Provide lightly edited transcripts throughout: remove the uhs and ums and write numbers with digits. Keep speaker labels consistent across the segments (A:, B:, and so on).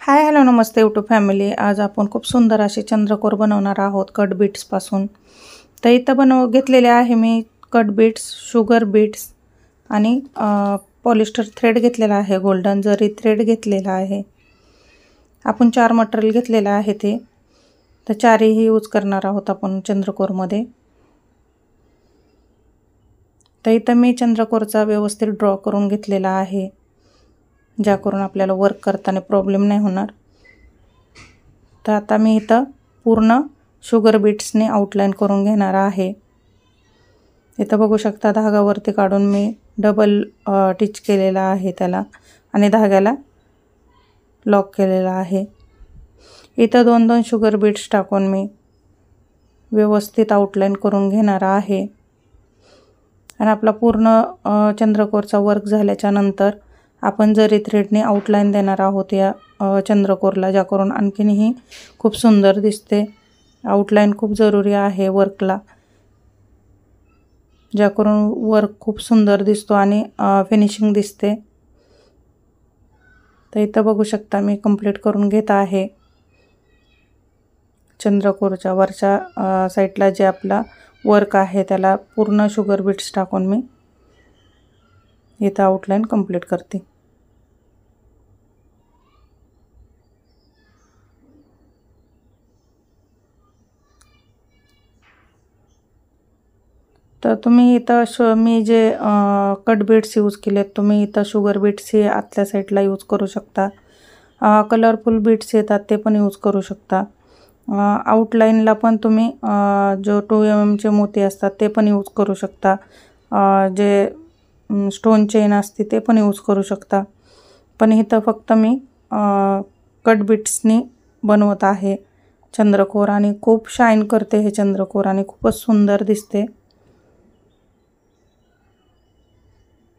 A: Hi hello नमस्ते YouTube family. आज आपण खूप सुंदर असे चंद्रकोर बनवणार आहोत कट बीट्सपासून। तर इथं घेतलेले आहे मी कट बीट्स, शुगर बीट्स आणि पॉलिस्टर थ्रेड घेतलेला आहे, गोल्डन जरी थ्रेड घेतलेला आहे। आपण 4 मटेरियल घेतलेलं आहे ते, तर चारही यूज करणार आहोत आपण चंद्रकोरमध्ये। तर इथं मी चंद्रकोरचा व्यवस्थित ड्रॉ करून घेतलेला आहे, ज्याकरून आपल्याला वर्क करताना प्रॉब्लेम नाही होणार। तर आता मी इथं पूर्ण शुगर बीट्सने आउटलाइन करून घेणार आहे। इथं बघू शकता धागावरती काढून मी डबल टिच केलेला आहे त्याला आणि धाग्याला लॉक केलेला आहे। इथं 2-2 शुगर बीट्स टाकून मी व्यवस्थित आउटलाइन करून घेणार आहे। आणि आपला पूर्ण चंद्रकोरचा वर्क झाल्याच्या नंतर आपण जरी थ्रेडने आउटलाइन देणार आहोत या चंद्रकोरला, ज्याकरून आणखीनही खूप सुंदर दिसते। आउटलाइन खूप जरुरी आहे वर्कला, ज्याकरून वर्क खूप सुंदर दिसतो आणि फिनिशिंग दिसते। तर इथं बघू शकता मी कंप्लीट करून घेत आहे। चंद्रकोरच्या वरच्या साईडला जे आपला वर्क आहे त्याला पूर्ण शुगर बीट्स टाकून मी इथं आउटलाइन कंप्लीट करते। तर तुम्ही इथं मी जे कट बीट्स यूज केलेत, तुम्ही इथं शुगर बीट्स हे आतल्या साईडला यूज करू शकता। कलरफुल बीट्स येतात ते पण यूज करू शकता। आउटलाइनला पण तुम्ही जो 2 mm चे मोती असतात ते पण यूज करू शकता। जे स्टोन चेन असते ते पण यूज करू शकता। पण इथं फक्त मी कट बीट्सनी बनवत आहे चंद्रकोर, आणि खूप शाईन करते हे चंद्रकोर आणि खूपच सुंदर दिसते।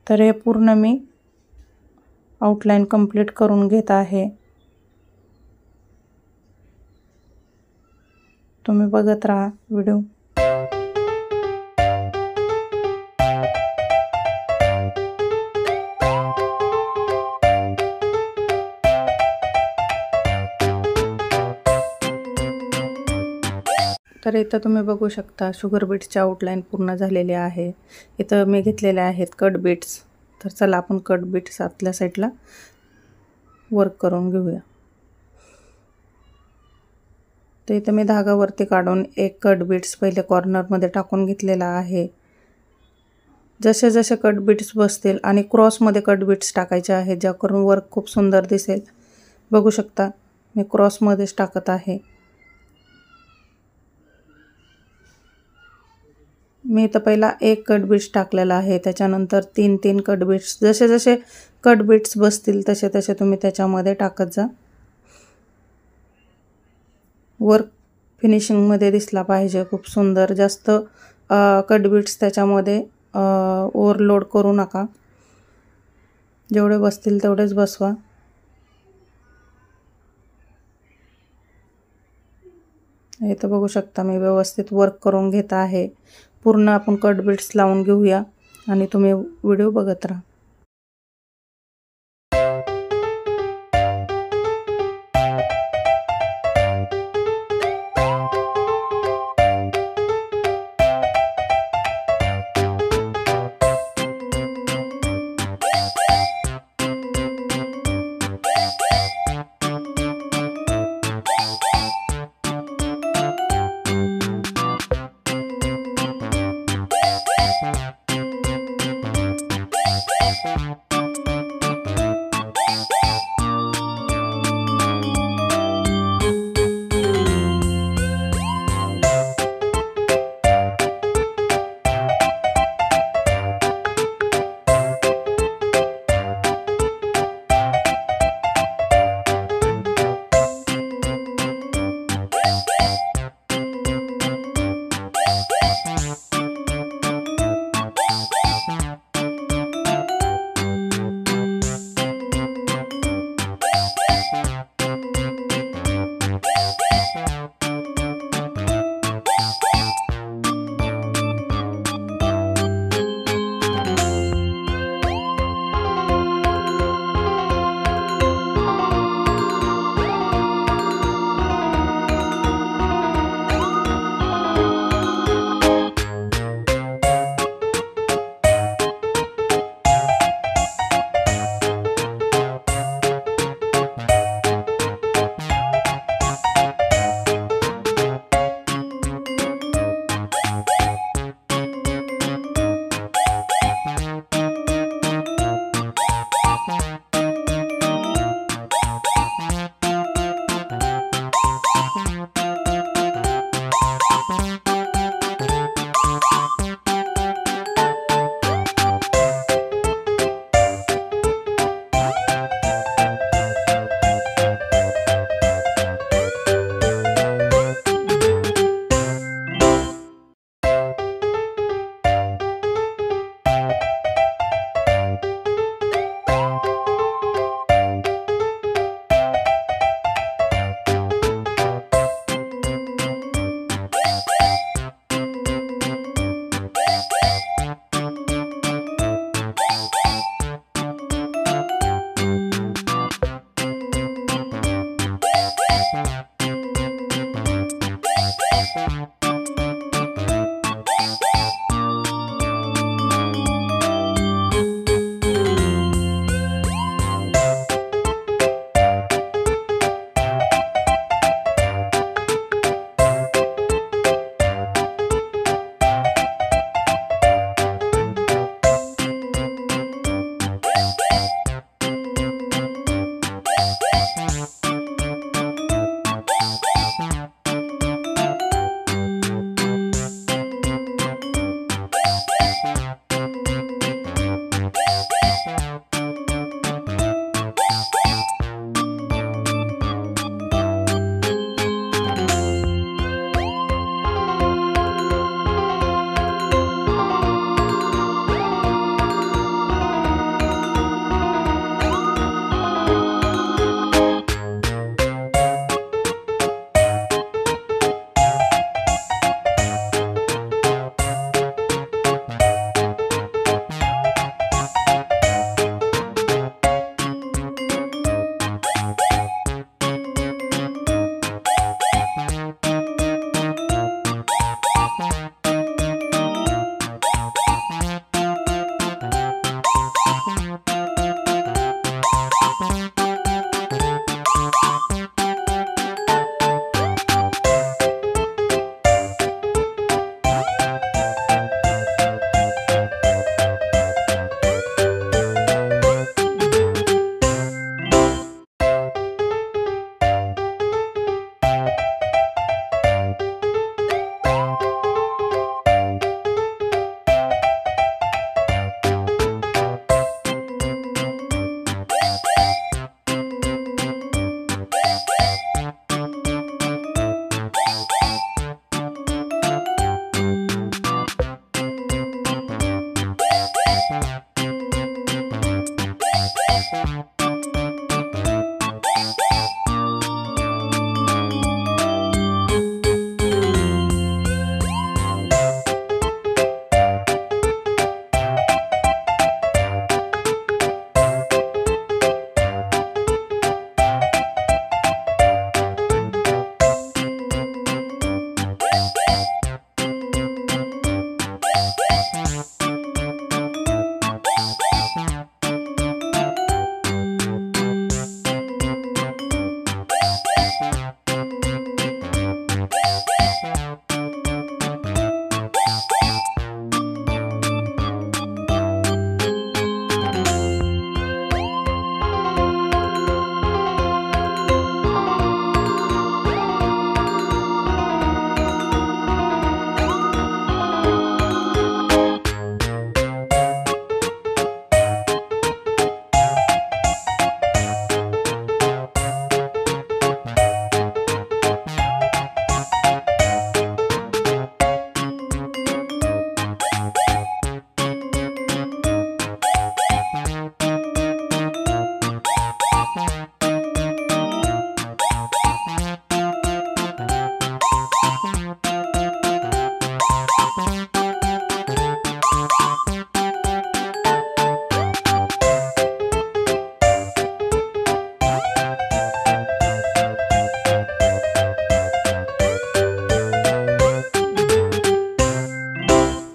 A: तर हे पूर्ण मी आउटलाइन कंप्लीट करून घेत आहे। तुम्ही बघत राहा व्हिडिओ। तर इथं तुम्ही बघू शकता शुगर बीट्सचे आउटलाइन पूर्ण झालेले आहे। इथं मी घेतलेले आहेत कट बीट्स। तर चला आपण कट बीट्स आतल्या साईडला वर्क करून घेऊया। तर इथं मी धागावरती काढून एक कट बीट्स पहिले कॉर्नरमध्ये टाकून घेतलेला आहे। जसे जसे कट बीट्स बसतील आणि क्रॉसमध्ये कट बीट्स टाकायचे आहेत, ज्याकरून वर्क खूप सुंदर दिसेल। बघू शकता मी क्रॉसमध्येच टाकत आहे। मी इथं पहिला एक कट बीट्स टाकलेला आहे, त्याच्यानंतर 3-3 कट बीट्स। जसे जसे कट बीट्स बसतील तसे तसे तुम्ही त्याच्यामध्ये टाकत जा। वर्क फिनिशिंगमध्ये दिसला पाहिजे खूप सुंदर। जास्त कट बीट्स त्याच्यामध्ये ओव्हरलोड करू नका, जेवढे बसतील तेवढेच बसवा। इथं बघू शकता मी व्यवस्थित वर्क करून घेत आहे। पूर्ण आपण कट बीट्स लावून घेऊया आणि तुम्ही व्हिडिओ बघत राहा।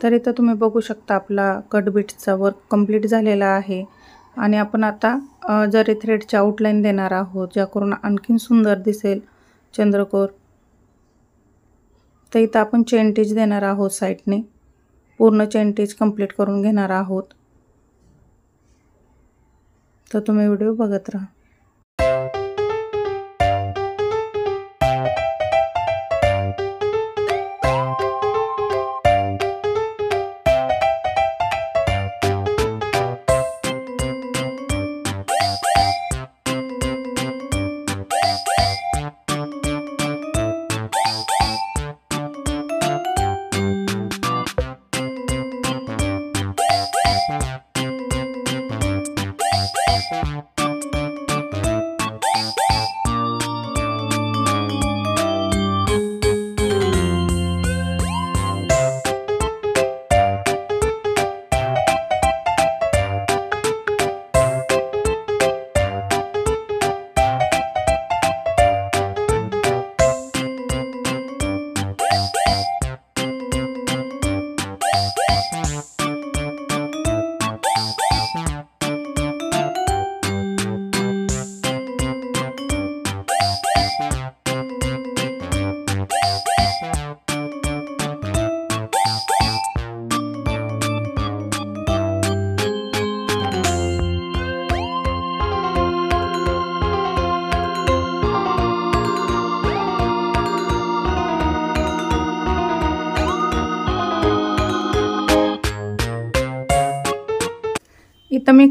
A: तर इथं तुम्ही बघू शकता आपला कटबीटचा वर्क कंप्लीट झालेला आहे आणि आपण आता जरी थ्रेडची आउटलाईन देणार आहोत, ज्याकरून आणखीन सुंदर दिसेल चंद्रकोर। तर इथं आपण चेन टिच देणार आहोत साइडने, पूर्ण चेन टिच कंप्लीट करून घेणार आहोत। तर तुम्ही व्हिडिओ बघत राहा।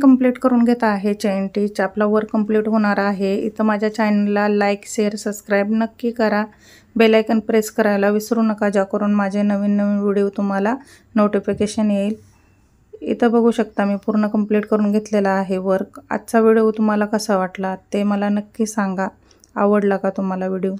A: कंप्लीट करून घेत आहे चेन स्टिच. आपला वर्क कंप्लीट होणार आहे. इथं माझ्या चॅनलला लाईक, शेअर, सबस्क्राईब नक्की करा. बेल आयकॉन प्रेस करायला विसरू नका, ज्याकरून माझे नवीन व्हिडिओ तुम्हाला नोटिफिकेशन येईल. इथं बघू शकता मी पूर्ण कंप्लीट करून घेतलेला आहे वर्क. आजचा व्हिडिओ तुम्हाला कसा वाटला ते मला नक्की सांगा. आवडला का तुम्हाला व्हिडिओ?